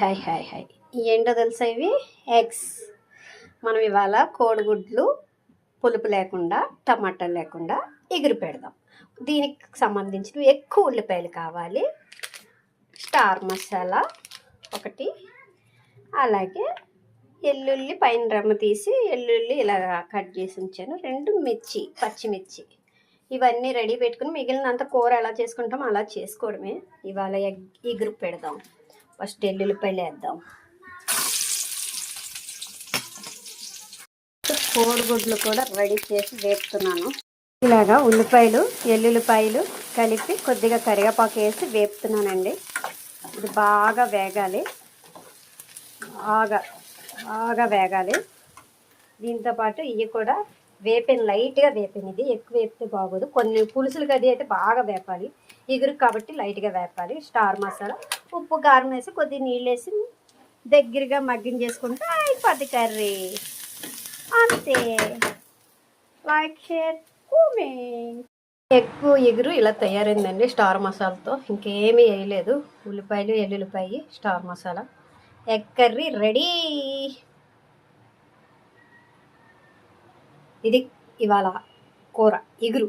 Hi hi hi ఏంటో తెలుసా ఇవి ఎగ్స్. మనం ఇవాళ కోడిగుడ్లు పులుపు లేకుండా టమాటా లేకుండా ఎగురు పెడదాం. దీనికి సంబంధించిన ఎక్కువ ఉల్లిపాయలు కావాలి, స్టార్ మసాలా ఒకటి, అలాగే ఎల్లుల్లి పైన రమ్మ తీసి ఎల్లుల్లి ఇలా కట్ చేసి ఉంచాను, 2 మిర్చి పచ్చిమిర్చి. ఇవన్నీ రెడీ పెట్టుకుని మిగిలినంత కూర ఎలా చేసుకుంటామో అలా చేసుకోవడమే. ఇవాళ ఎగురు పెడదాం. ఫస్ట్ ఎల్లుల్లిపాయలు వేద్దాం. కోడిగుడ్లు కూడా రెడీ చేసి వేపుతున్నాను. ఇలాగా ఉల్లిపాయలు ఎల్లుల్లిపాయలు కలిపి కొద్దిగా కరివేపాకు వేసి వేపుతున్నానండి. ఇది బాగా వేగాలి, బాగా వేగాలి. దీంతోపాటు ఇవి కూడా లైట్గా వేపిన. ఇది ఎక్కువ వేపితే బాగోదు. కొన్ని పులుసులకి అది అయితే బాగా వేపాలి, ఎగురు కాబట్టి లైట్గా వేపాలి. స్టార్ మసాలా, ఉప్పు, కారం వేసి కొద్దిగా నీళ్ళు వేసి దగ్గరగా మగ్గించేసుకుంటే అయిపోద్ది కర్రీ. అంతే. Like, share, comment. ఎక్కువ ఎగురు ఇలా తయారైందండి స్టార్ మసాలాతో. ఇంకేమీ వేయలేదు. ఉల్లిపాయలు ఎల్లుల్లిపాయ star masala, egg curry ready. ఇది ఇవాళ కూర ఎగురు.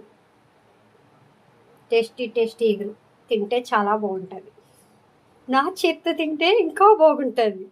టేస్టీ ఎగురు తింటే చాలా బాగుంటుంది. నా చేత్తో తింటే ఇంకా బాగుంటుంది.